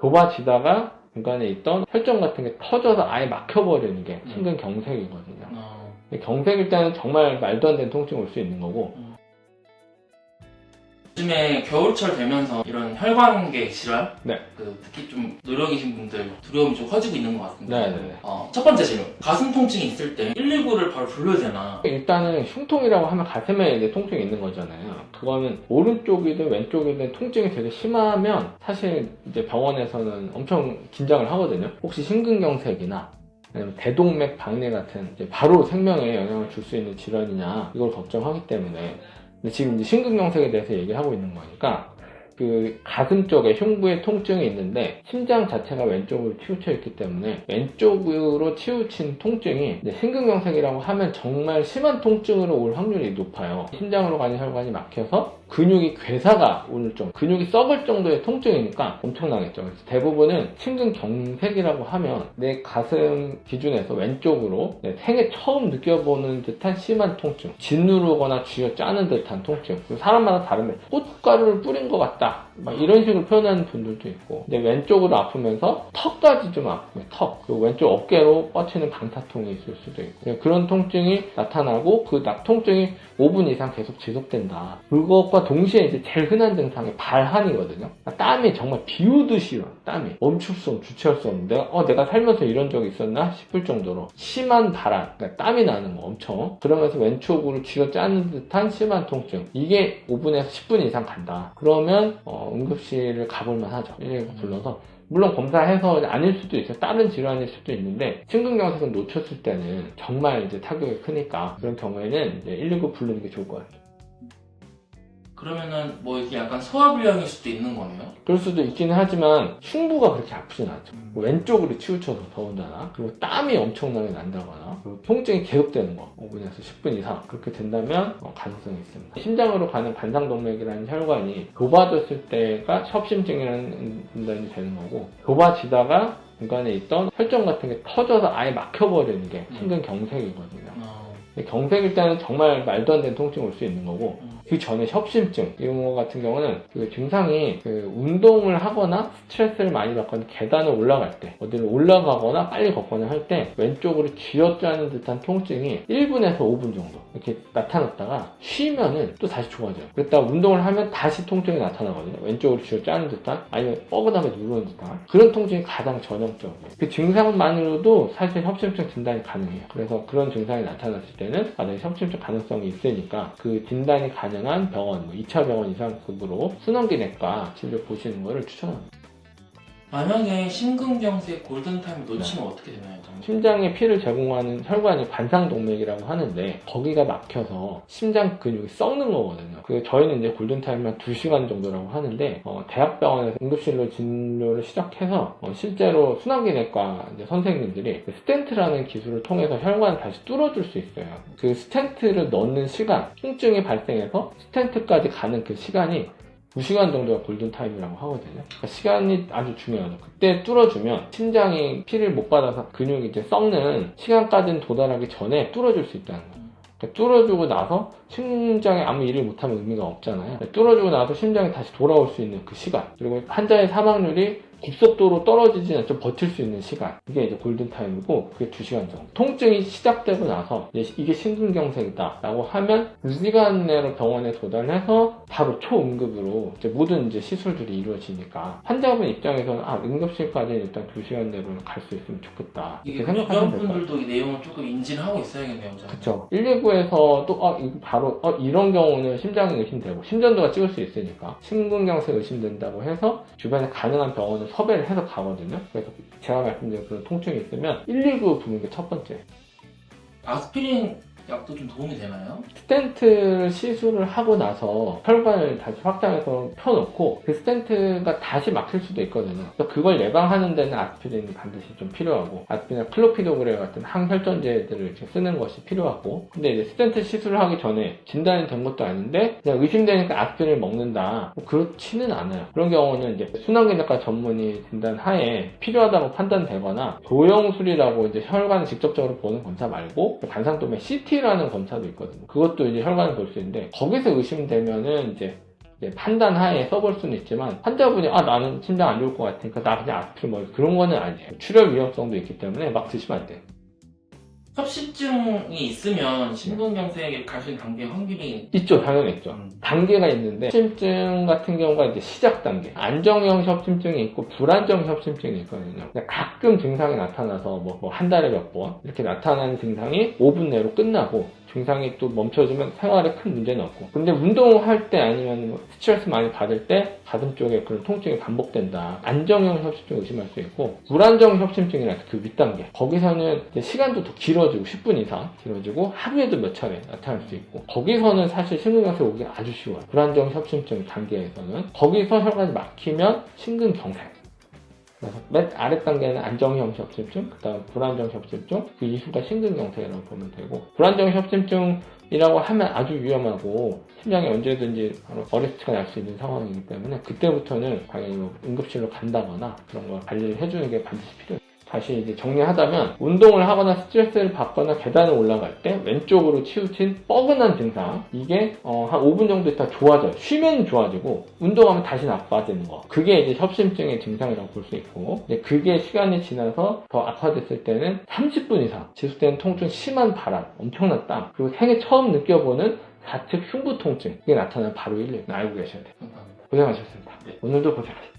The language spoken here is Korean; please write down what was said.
좁아지다가 중간에 있던 혈전 같은 게 터져서 아예 막혀버리는 게 심근경색이거든요. 경색일 때는 정말 말도 안 되는 통증이 올 수 있는 거고, 요즘에 겨울철 되면서 이런 혈관계 질환, 네. 특히 좀 노령이신 분들 두려움이 좀 커지고 있는 것 같은데. 네네네. 첫 번째 질문. 가슴 통증이 있을 때 119를 바로 불러야 되나? 일단은 흉통이라고 하면 가슴에 이제 통증이 있는 거잖아요. 그거는 오른쪽이든 왼쪽이든 통증이 되게 심하면 사실 이제 병원에서는 엄청 긴장을 하거든요. 혹시 심근경색이나 아니면 대동맥 박리 같은 이제 바로 생명에 영향을 줄 수 있는 질환이냐 이걸 걱정하기 때문에. 근데 지금 이제 심근경색에 대해서 얘기하고 있는 거니까 그 가슴 쪽에 흉부에 통증이 있는데 심장 자체가 왼쪽으로 치우쳐 있기 때문에 왼쪽으로 치우친 통증이 이제 심근경색이라고 하면 정말 심한 통증으로 올 확률이 높아요. 심장으로 가는 혈관이 막혀서 근육이 괴사가 올 정도, 근육이 썩을 정도의 통증이니까 엄청나겠죠. 그래서 대부분은 심근경색이라고 하면 내 가슴 기준에서 왼쪽으로 생애 처음 느껴보는 듯한 심한 통증, 짓누르거나 쥐어 짜는 듯한 통증. 사람마다 다른데 고춧가루를 뿌린 것 같다, 막 이런 식으로 표현하는 분들도 있고, 근데 왼쪽으로 아프면서 턱까지 좀 아프면 턱, 그리고 왼쪽 어깨로 뻗치는 방사통이 있을 수도 있고, 그런 통증이 나타나고 그 통증이 5분 이상 계속 지속된다. 그것과 동시에 이제 제일 흔한 증상이 발한이거든요. 땀이 정말 비오듯이 일어나. 땀이 멈출 수 없는, 주체할 수 없는, 내가 살면서 이런 적이 있었나 싶을 정도로 심한 발한, 그러니까 땀이 나는 거 엄청. 그러면서 왼쪽으로 쥐어 짜는 듯한 심한 통증. 이게 5분에서 10분 이상 간다. 그러면 응급실을 가볼만 하죠. 119 불러서. 물론 검사해서 아닐 수도 있어요. 다른 질환일 수도 있는데 심근경색을 놓쳤을 때는 정말 이제 타격이 크니까 그런 경우에는 이제 119 부르는 게 좋을 것 같아요. 그러면은 뭐 이게 약간 소화불량일 수도 있는 거네요? 그럴 수도 있기는 하지만 흉부가 그렇게 아프진 않죠. 왼쪽으로 치우쳐서 더군다나, 그리고 땀이 엄청나게 난다거나, 그리고 통증이 계속되는 거 5분에서 10분 이상 그렇게 된다면 가능성이 있습니다. 심장으로 가는 관상동맥이라는 혈관이 좁아졌을 때가 협심증이라는 진단이 되는 거고, 좁아지다가 중간에 있던 혈전 같은 게 터져서 아예 막혀버리는 게 심근경색이거든요. 경색일 때는 정말 말도 안 되는 통증이 올 수 있는 거고, 그 전에 협심증 이런 거 같은 경우는 그 증상이 운동을 하거나 스트레스를 많이 받거나 계단을 올라갈 때, 어디를 올라가거나 빨리 걷거나 할 때 왼쪽으로 쥐어짜는 듯한 통증이 1분에서 5분 정도 이렇게 나타났다가 쉬면은 또 다시 좋아져요. 그랬다가 운동을 하면 다시 통증이 나타나거든요. 왼쪽으로 쥐어짜는 듯한, 아니면 뻐근하게 누르는 듯한 그런 통증이 가장 전형적이에요. 그 증상만으로도 사실 협심증 진단이 가능해요. 그래서 그런 증상이 나타났을 때는 협심증 가능성이 있으니까 그 진단이 가능한 병원, 2차 병원 이상급으로 순환기내과 진료 보시는 거를 추천합니다. 만약에 심근경색 골든타임을 놓치면 어떻게 되나요? 심장에 피를 제공하는 혈관이 관상동맥이라고 하는데 거기가 막혀서 심장 근육이 썩는 거거든요. 저희는 이제 골든타임만 2시간 정도라고 하는데 대학병원에서 응급실로 진료를 시작해서 실제로 순환기내과 선생님들이 스텐트라는 기술을 통해서 혈관을 다시 뚫어줄 수 있어요. 그 스텐트를 넣는 시간, 통증이 발생해서 스텐트까지 가는 그 시간이 2시간 정도가 골든타임이라고 하거든요. 그러니까 시간이 아주 중요하죠. 그때 뚫어주면 심장이 피를 못 받아서 근육이 이제 썩는 시간까지는 도달하기 전에 뚫어줄 수 있다는 거예요. 그러니까 뚫어주고 나서 심장이 아무 일을 못하면 의미가 없잖아요. 뚫어주고 나서 심장이 다시 돌아올 수 있는 그 시간, 그리고 환자의 사망률이 급속도로 떨어지지 않죠. 버틸 수 있는 시간, 이게 이제 골든타임이고, 그게 2시간 정도. 통증이 시작되고 나서 이게 심근경색이다 라고 하면 2시간 내로 병원에 도달해서 바로 초응급으로 모든 시술들이 이루어지니까 환자분 입장에서는 응급실까지 일단 2시간 내로 갈 수 있으면 좋겠다 이게 이렇게 생각하시면 될 것 같아요. 주변분들도 이 내용을 조금 인지를 하고 있어야겠네요. 그쵸. 119에서 또 이거 바로 이런 경우는 심장이 의심되고 심전도가 찍을 수 있으니까 심근경색 의심된다고 해서 주변에 가능한 병원을 섭외를 해서 가거든요. 그래서 제가 말씀드린 그런 통증이 있으면 119 부르는 게 첫 번째. 아스피린 약도 좀 도움이 되나요? 스텐트 시술을 하고 나서 혈관을 다시 확장해서 펴놓고 그 스텐트가 다시 막힐 수도 있거든요. 그래서 그걸 예방하는 데는 아스피린이 반드시 좀 필요하고, 아스피린이나 클로피도그레 같은 항혈전제들을 쓰는 것이 필요하고, 근데 이제 스텐트 시술을 하기 전에 진단이 된 것도 아닌데 그냥 의심되니까 아스피린을 먹는다, 그렇지는 않아요. 그런 경우는 이제 순환기내과 전문의 진단 하에 필요하다고 판단되거나, 조영술이라고 혈관을 직접적으로 보는 검사 말고 관상도면 CT라는 검사도 있거든요. 그것도 혈관을 볼 수 있는데 거기서 의심되면은 이제 판단하에 써볼 수는 있지만 환자분이 나는 심장 안 좋을 것 같으니까 나 그냥 아스피린 먹을 그런 거는 아니에요. 출혈 위험성도 있기 때문에 막 드시면 안 돼요. 협심증이 있으면 심근경색에 갈 수 있는 단계 확률이 있죠, 당연히 있죠. 단계가 있는데 협심증 같은 경우가 이제 시작 단계, 안정형 협심증이 있고 불안정 협심증이 있거든요. 근데 가끔 증상이 나타나서 뭐 한 달에 몇 번 이렇게 나타나는 증상이 5분 내로 끝나고 증상이 또 멈춰지면 생활에 큰 문제는 없고, 근데 운동할 때 아니면 뭐 스트레스 많이 받을 때 가슴 쪽에 그런 통증이 반복된다. 안정형 협심증 의심할 수 있고, 불안정 협심증이라서 그 윗단계, 거기서는 이제 시간도 더 길어지고 10분 이상 길어지고 하루에도 몇 차례 나타날 수 있고, 거기서는 사실 심근경색 오기 아주 쉬워요. 불안정 협심증 단계에서는 거기서 혈관이 막히면 심근경색. 그래서 맨 아래 단계는 안정형 협심증, 그 다음 불안정 협심증, 그 이후가 심근경색이라고 보면 되고, 불안정 협심증이라고 하면 아주 위험하고 심장이 언제든지 바로 어레스트가 날 수 있는 상황이기 때문에 그때부터는 당연히 뭐 응급실로 간다거나 그런 걸 관리를 해주는 게 반드시 필요해요. 다시 이제 정리하자면, 운동을 하거나 스트레스를 받거나 계단을 올라갈 때 왼쪽으로 치우친 뻐근한 증상, 이게 한 5분 정도 있다 좋아져요. 쉬면 좋아지고 운동하면 다시 나빠지는 거, 그게 이제 협심증의 증상이라고 볼 수 있고, 이제 그게 시간이 지나서 더 악화됐을 때는 30분 이상 지속되는 통증, 심한 바람, 엄청난 땀, 그리고 생애 처음 느껴보는 좌측 흉부 통증, 이게 나타나면 바로 119 알고 계셔야 돼요. 감사합니다. 고생하셨습니다. 네. 오늘도 고생하셨습니다.